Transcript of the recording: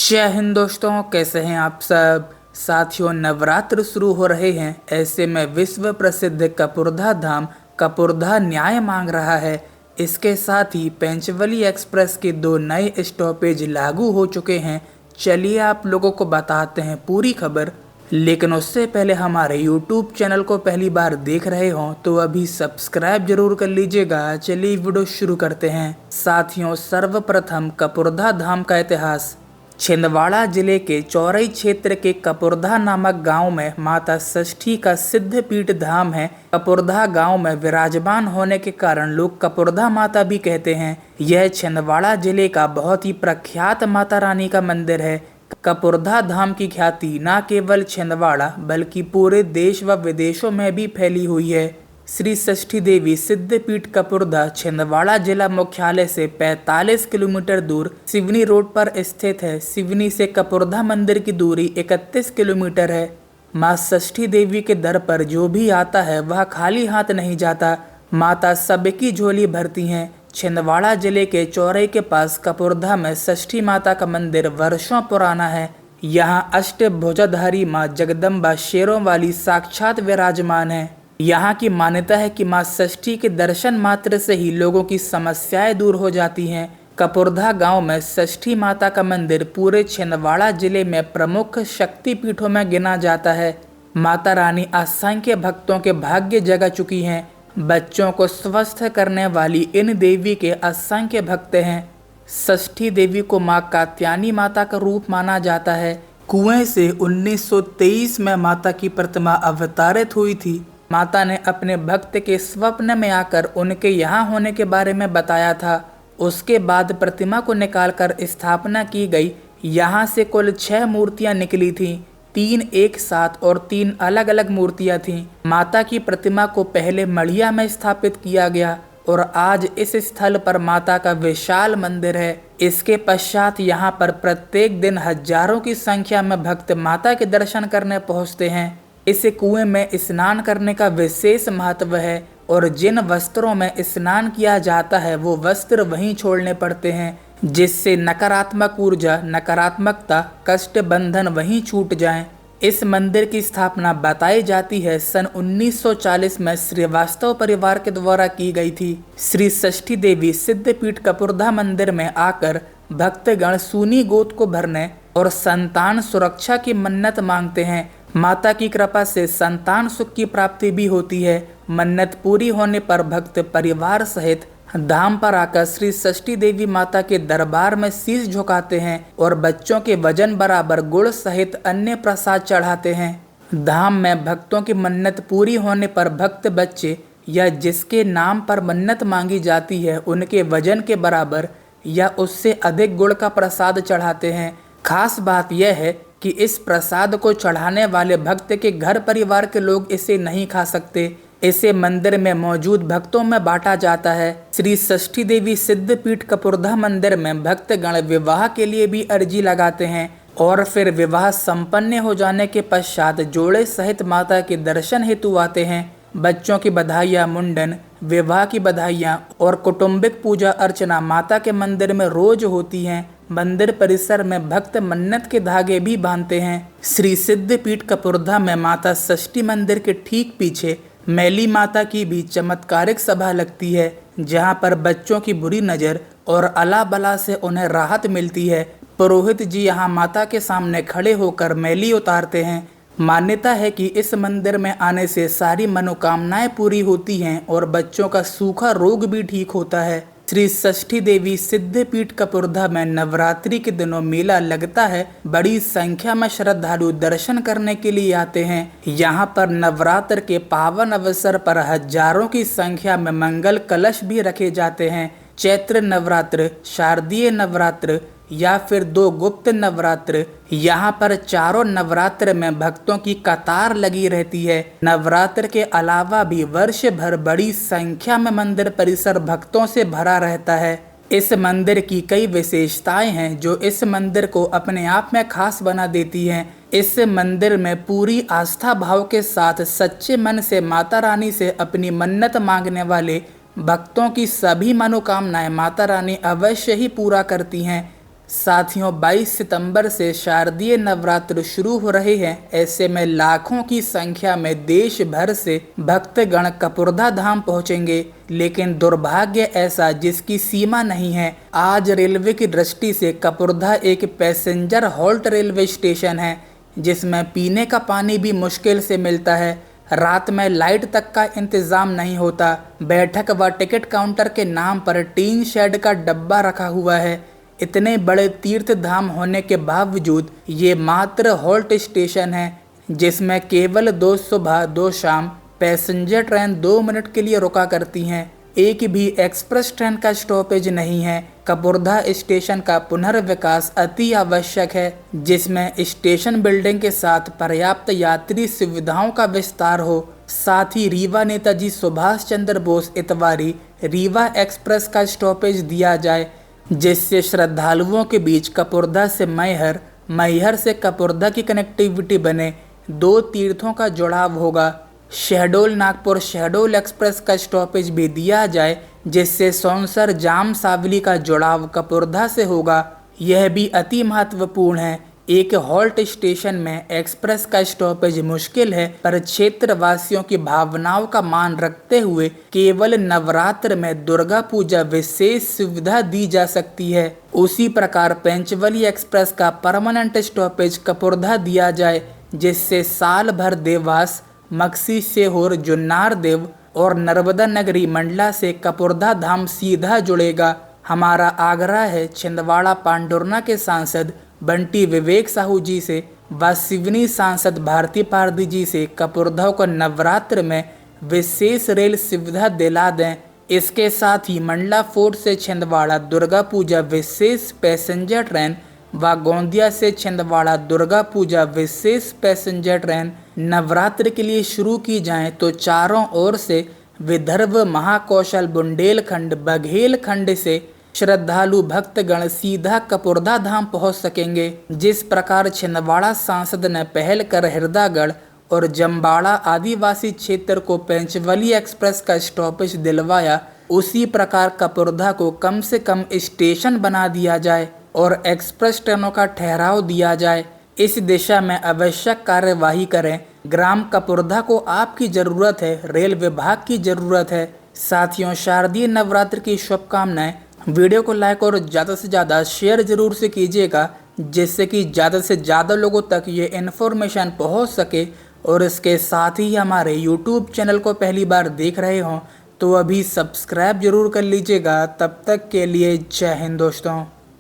जय हिंद दोस्तों, कैसे हैं आप सब। साथियों, नवरात्र शुरू हो रहे हैं। ऐसे में विश्व प्रसिद्ध कपुरधा धाम कपुरधा न्याय मांग रहा है। इसके साथ ही पेंचवली एक्सप्रेस के 2 नए स्टॉपेज लागू हो चुके हैं। चलिए आप लोगों को बताते हैं पूरी खबर। लेकिन उससे पहले हमारे YouTube चैनल को पहली बार देख रहे हो तो अभी सब्सक्राइब जरूर कर लीजिएगा। चलिए वीडियो शुरू करते हैं। साथियों, सर्वप्रथम कपुरधा धाम का इतिहास। छिंदवाड़ा जिले के चौरई क्षेत्र के कपुरधा नामक गांव में माता षष्ठी का सिद्ध पीठ धाम है। कपुरधा गांव में विराजमान होने के कारण लोग कपुरधा माता भी कहते हैं। यह छिंदवाड़ा जिले का बहुत ही प्रख्यात माता रानी का मंदिर है। कपुरधा धाम की ख्याति न केवल छिंदवाड़ा बल्कि पूरे देश व विदेशों में भी फैली हुई है। श्री षष्ठी देवी सिद्धपीठ कपुरधा छिंदवाड़ा जिला मुख्यालय से 45 किलोमीटर दूर सिवनी रोड पर स्थित है। सिवनी से कपुरधा मंदिर की दूरी 31 किलोमीटर है। मां षष्ठी देवी के दर पर जो भी आता है वह खाली हाथ नहीं जाता। माता सबकी झोली भरती हैं। छिंदवाड़ा जिले के चौरई के पास कपुरधा में षष्ठी माता का मंदिर वर्षों पुराना है। यहाँ अष्टभुजाधारी मां जगदम्बा शेरों वाली साक्षात विराजमान है। यहाँ की मान्यता है कि मां षष्ठी के दर्शन मात्र से ही लोगों की समस्याएं दूर हो जाती हैं। कपुरधा गांव में षष्ठी माता का मंदिर पूरे छिंदवाड़ा जिले में प्रमुख शक्तिपीठों में गिना जाता है। माता रानी असंख्य भक्तों के भाग्य जगा चुकी हैं। बच्चों को स्वस्थ करने वाली इन देवी के असंख्य भक्त हैं। षष्ठी देवी को मां कात्यायनी माता का रूप माना जाता है। कुएं से 1923 में माता की प्रतिमा अवतारित हुई थी। माता ने अपने भक्त के स्वप्न में आकर उनके यहाँ होने के बारे में बताया था। उसके बाद प्रतिमा को निकालकर स्थापना की गई। यहाँ से कुल 6 मूर्तियाँ निकली थीं। 3 एक साथ और 3 अलग अलग मूर्तियाँ थीं। माता की प्रतिमा को पहले मढ़िया में स्थापित किया गया और आज इस स्थल पर माता का विशाल मंदिर है। इसके पश्चात यहाँ पर प्रत्येक दिन हजारों की संख्या में भक्त माता के दर्शन करने पहुँचते हैं। इस कुएं में स्नान करने का विशेष महत्व है और जिन वस्त्रों में स्नान किया जाता है वो वस्त्र वहीं छोड़ने पड़ते हैं, जिससे नकारात्मक ऊर्जा, नकारात्मकता, कष्ट, बंधन वहीं छूट जाएं। इस मंदिर की स्थापना बताई जाती है सन 1940 में श्रीवास्तव परिवार के द्वारा की गई थी। श्री षष्ठी देवी सिद्धपीठ कपुरधा मंदिर में आकर भक्तगण सूनी गोद को भरने और संतान सुरक्षा की मन्नत मांगते हैं। माता की कृपा से संतान सुख की प्राप्ति भी होती है। मन्नत पूरी होने पर भक्त परिवार सहित धाम पर आकर श्री षष्ठी देवी माता के दरबार में शीश झुकाते हैं और बच्चों के वजन बराबर गुड़ सहित अन्य प्रसाद चढ़ाते हैं। धाम में भक्तों की मन्नत पूरी होने पर भक्त बच्चे या जिसके नाम पर मन्नत मांगी जाती है उनके वजन के बराबर या उससे अधिक गुड़ का प्रसाद चढ़ाते हैं। खास बात यह है कि इस प्रसाद को चढ़ाने वाले भक्त के घर परिवार के लोग इसे नहीं खा सकते। इसे मंदिर में मौजूद भक्तों में बांटा जाता है। श्री षष्ठी देवी सिद्धपीठ कपुरधा मंदिर में भक्तगण विवाह के लिए भी अर्जी लगाते हैं और फिर विवाह संपन्न हो जाने के पश्चात जोड़े सहित माता के दर्शन हेतु आते हैं। बच्चों की बधाइयाँ, मुंडन, विवाह की बधाइयाँ और कौटुंबिक पूजा अर्चना माता के मंदिर में रोज होती हैं। मंदिर परिसर में भक्त मन्नत के धागे भी बांधते हैं। श्री सिद्धपीठ कपुरधा में माता षष्ठी मंदिर के ठीक पीछे मैली माता की भी चमत्कारिक सभा लगती है, जहां पर बच्चों की बुरी नज़र और अला बला से उन्हें राहत मिलती है। पुरोहित जी यहां माता के सामने खड़े होकर मैली उतारते हैं। मान्यता है कि इस मंदिर में आने से सारी मनोकामनाएं पूरी होती हैं और बच्चों का सूखा रोग भी ठीक होता है। श्री षष्ठी देवी सिद्धपीठ कपुरधा में नवरात्रि के दिनों मेला लगता है। बड़ी संख्या में श्रद्धालु दर्शन करने के लिए आते हैं। यहाँ पर नवरात्र के पावन अवसर पर हजारों की संख्या में मंगल कलश भी रखे जाते हैं। चैत्र नवरात्र, शारदीय नवरात्र या फिर 2 गुप्त नवरात्र, यहाँ पर चारों नवरात्र में भक्तों की कतार लगी रहती है। नवरात्र के अलावा भी वर्ष भर बड़ी संख्या में मंदिर परिसर भक्तों से भरा रहता है। इस मंदिर की कई विशेषताएं हैं जो इस मंदिर को अपने आप में खास बना देती हैं। इस मंदिर में पूरी आस्था भाव के साथ सच्चे मन से माता रानी से अपनी मन्नत मांगने वाले भक्तों की सभी मनोकामनाएं माता रानी अवश्य ही पूरा करती हैं। साथियों 22 सितंबर से शारदीय नवरात्र शुरू हो रहे हैं। ऐसे में लाखों की संख्या में देश भर से भक्तगण कपुरधा धाम पहुंचेंगे, लेकिन दुर्भाग्य ऐसा जिसकी सीमा नहीं है। आज रेलवे की दृष्टि से कपुरधा एक पैसेंजर हॉल्ट रेलवे स्टेशन है, जिसमें पीने का पानी भी मुश्किल से मिलता है। रात में लाइट तक का इंतजाम नहीं होता। बैठक व टिकट काउंटर के नाम पर टीन शेड का डब्बा रखा हुआ है। इतने बड़े तीर्थ धाम होने के बावजूद ये मात्र हॉल्ट स्टेशन है, जिसमें केवल 2 सुबह 2 शाम पैसेंजर ट्रेन 2 मिनट के लिए रुका करती हैं। एक भी एक्सप्रेस ट्रेन का स्टॉपेज नहीं है। कपुरधा स्टेशन का पुनर्विकास अति आवश्यक है, जिसमें स्टेशन बिल्डिंग के साथ पर्याप्त यात्री सुविधाओं का विस्तार हो। साथ ही रीवा नेताजी सुभाष चंद्र बोस इतवारी रीवा एक्सप्रेस का स्टॉपेज दिया जाए, जिससे श्रद्धालुओं के बीच कपुरधा से मैहर, मैहर से कपुरधा की कनेक्टिविटी बने। 2 तीर्थों का जुड़ाव होगा। शहडोल नागपुर शहडोल एक्सप्रेस का स्टॉपेज भी दिया जाए, जिससे सौंसर जाम सावली का जुड़ाव कपुरधा से होगा। यह भी अति महत्वपूर्ण है। एक हॉल्ट स्टेशन में एक्सप्रेस का स्टॉपेज मुश्किल है, पर क्षेत्र वासियों की भावनाओं का मान रखते हुए केवल नवरात्र में दुर्गा पूजा विशेष सुविधा दी जा सकती है। उसी प्रकार पेंचवली एक्सप्रेस का परमानेंट स्टॉपेज कपुरधा दिया जाए, जिससे साल भर देवास, मक्सी, सीहोर, जुन्नार देव और नर्मदा नगरी मंडला से कपुरधा धाम सीधा जुड़ेगा। हमारा आग्रह है छिंदवाड़ा पांडुरना के सांसद बंटी विवेक साहू जी से व सिवनी सांसद भारती पारदी जी से कपुरधा को नवरात्र में विशेष रेल सुविधा दिला दें। इसके साथ ही मंडला फोर्ट से छिंदवाड़ा दुर्गा पूजा विशेष पैसेंजर ट्रेन व गोंदिया से छिंदवाड़ा दुर्गा पूजा विशेष पैसेंजर ट्रेन नवरात्र के लिए शुरू की जाएं, तो चारों ओर से विदर्भ, महाकौशल, बुंदेलखंड, बघेलखंड से श्रद्धालु भक्तगण सीधा कपुरधा धाम पहुंच सकेंगे। जिस प्रकार छिंदवाड़ा सांसद ने पहल कर हृदयगढ़ और जम्बाड़ा आदिवासी क्षेत्र को पेंचवली एक्सप्रेस का स्टॉपेज दिलवाया, उसी प्रकार कपुरधा को कम से कम स्टेशन बना दिया जाए और एक्सप्रेस ट्रेनों का ठहराव दिया जाए। इस दिशा में आवश्यक कार्यवाही करें। ग्राम कपुरधा को आपकी ज़रूरत है, रेल विभाग की ज़रूरत है। साथियों, शारदीय नवरात्र की शुभकामनाएं। वीडियो को लाइक और ज़्यादा से ज़्यादा शेयर जरूर से कीजिएगा, जिससे कि ज़्यादा से ज़्यादा लोगों तक ये इन्फॉर्मेशन पहुंच सके। और इसके साथ ही हमारे YouTube चैनल को पहली बार देख रहे हों तो अभी सब्सक्राइब जरूर कर लीजिएगा। तब तक के लिए जय हिंद दोस्तों।